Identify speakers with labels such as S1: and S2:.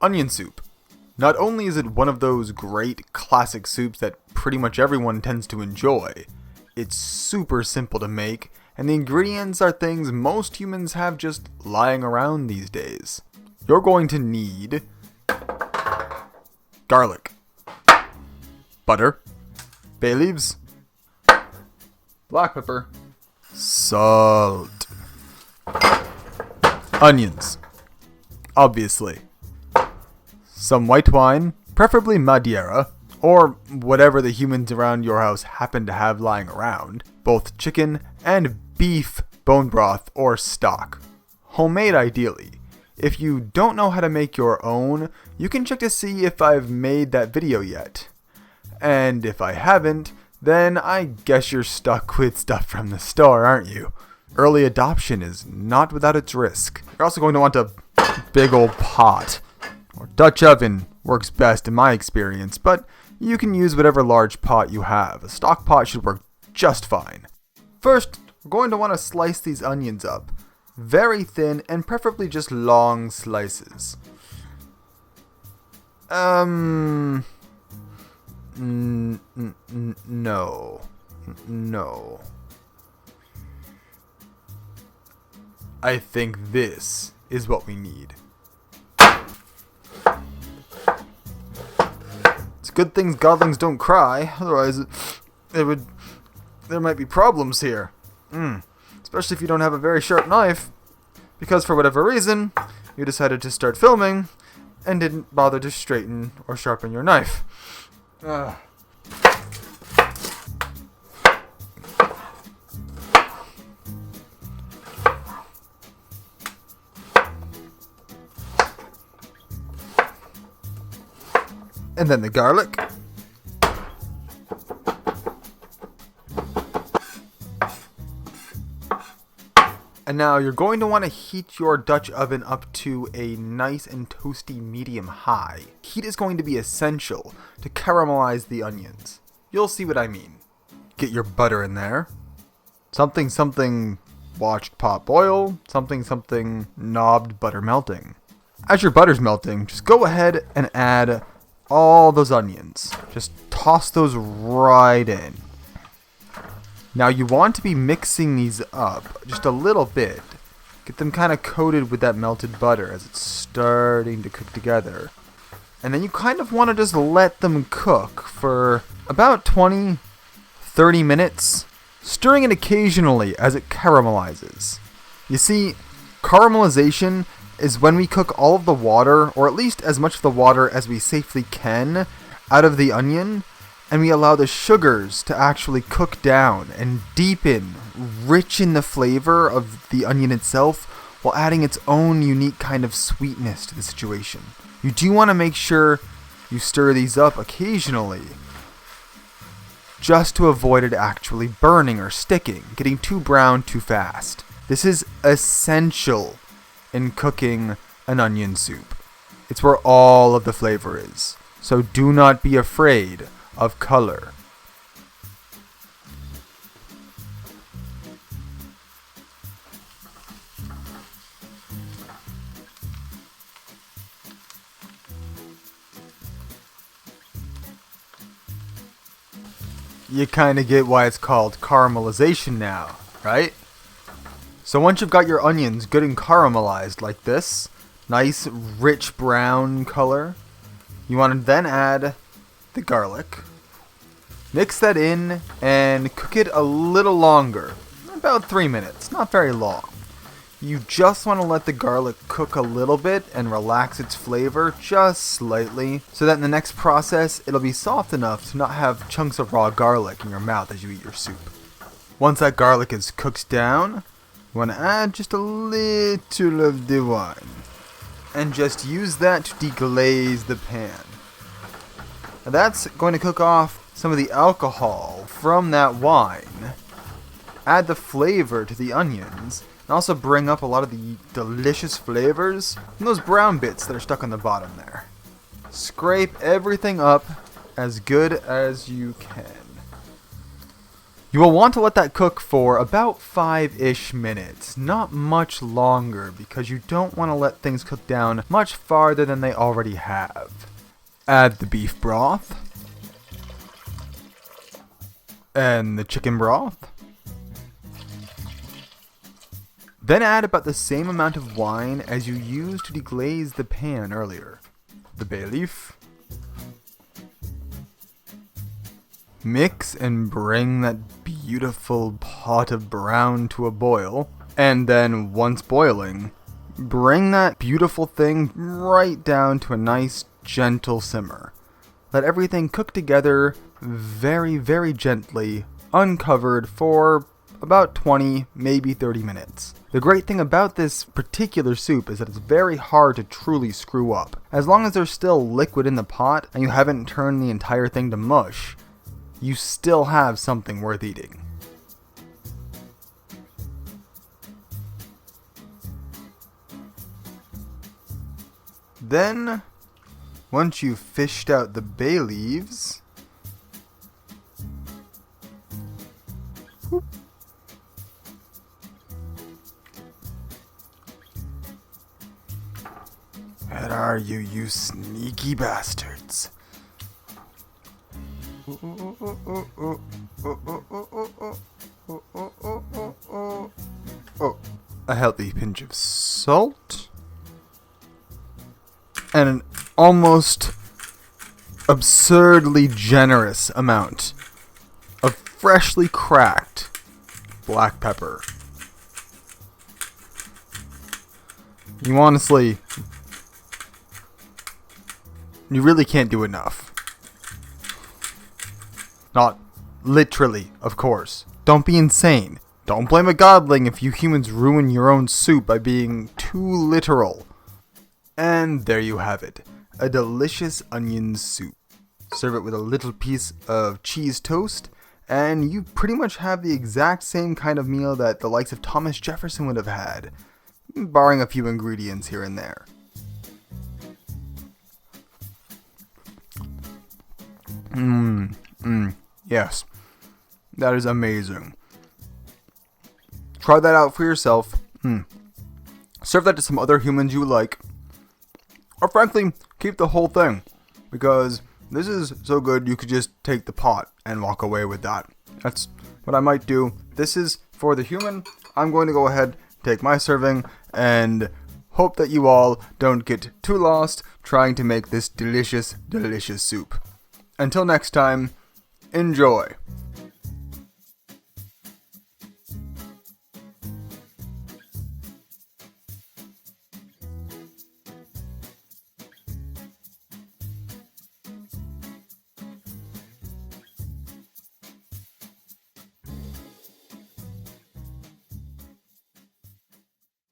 S1: Onion soup. Not only is it one of those great classic soups that pretty much everyone tends to enjoy, it's super simple to make, and the ingredients are things most humans have just lying around these days. You're going to need garlic, butter, bay leaves, black pepper, salt, onions, obviously, some white wine, preferably Madeira, or whatever the humans around your house happen to have lying around, both chicken and beef bone broth or stock. Homemade ideally. If you don't know how to make your own, you can check to see if I've made that video yet. And if I haven't, then I guess you're stuck with stuff from the store, aren't you? Early adoption is not without its risk. You're also going to want a big old pot, or Dutch oven works best in my experience, but you can use whatever large pot you have. A stock pot should work just fine. First, we're going to want to slice these onions up. Very thin and preferably just long slices. No. I think this is what we need. It's good things godlings don't cry, otherwise there might be problems here. Especially if you don't have a very sharp knife, because for whatever reason, you decided to start filming and didn't bother to straighten or sharpen your knife. And then the garlic. And now you're going to want to heat your Dutch oven up to a nice and toasty medium high. Heat is going to be essential to caramelize the onions. You'll see what I mean. Get your butter in there. Something watched pot boil. Something knobbed butter melting. As your butter's melting, just go ahead and add all those onions. Just toss those right in. Now you want to be mixing these up just a little bit. Get them kind of coated with that melted butter as it's starting to cook together. And then you kind of want to just let them cook for about 20-30 minutes, stirring it occasionally as it caramelizes. You see, caramelization is when we cook all of the water, or at least as much of the water as we safely can, out of the onion, and we allow the sugars to actually cook down and deepen, richen the flavor of the onion itself while adding its own unique kind of sweetness to the situation. You do want to make sure you stir these up occasionally, just to avoid it actually burning or sticking, getting too brown too fast. This is essential in cooking an onion soup. It's where all of the flavor is. So do not be afraid of color. You kind of get why it's called caramelization now, right? So once you've got your onions good and caramelized like this, nice rich brown color, you want to then add the garlic. Mix that in and cook it a little longer, about 3 minutes, not very long. You just want to let the garlic cook a little bit and relax its flavor just slightly, so that in the next process it'll be soft enough to not have chunks of raw garlic in your mouth as you eat your soup. Once that garlic is cooked down, you want to add just a little of the wine and just use that to deglaze the pan. Now that's going to cook off some of the alcohol from that wine, add the flavor to the onions, and also bring up a lot of the delicious flavors from those brown bits that are stuck on the bottom there. Scrape everything up as good as you can. You will want to let that cook for about 5-ish minutes, not much longer, because you don't want to let things cook down much farther than they already have. Add the beef broth, and the chicken broth. Then add about the same amount of wine as you used to deglaze the pan earlier. The bay leaf. Mix and bring that beautiful pot of brown to a boil. And then, once boiling, bring that beautiful thing right down to a nice, gentle simmer. Let everything cook together very, very gently, uncovered for about 20, maybe 30 minutes. The great thing about this particular soup is that it's very hard to truly screw up. As long as there's still liquid in the pot and you haven't turned the entire thing to mush, you still have something worth eating. Then, once you've fished out the bay leaves, where are you, you sneaky bastards? A healthy pinch of salt. And an almost absurdly generous amount of freshly cracked black pepper. You honestly, you really can't do enough. Not literally, of course. Don't be insane. Don't blame a godling if you humans ruin your own soup by being too literal. And there you have it. A delicious onion soup. Serve it with a little piece of cheese toast, and you pretty much have the exact same kind of meal that the likes of Thomas Jefferson would have had, barring a few ingredients here and there. Yes, that is amazing. Try that out for yourself. Serve that to some other humans you like. Or frankly, keep the whole thing. Because this is so good you could just take the pot and walk away with that. That's what I might do. This is for the human. I'm going to go ahead, take my serving, and hope that you all don't get too lost trying to make this delicious, delicious soup. Until next time, enjoy.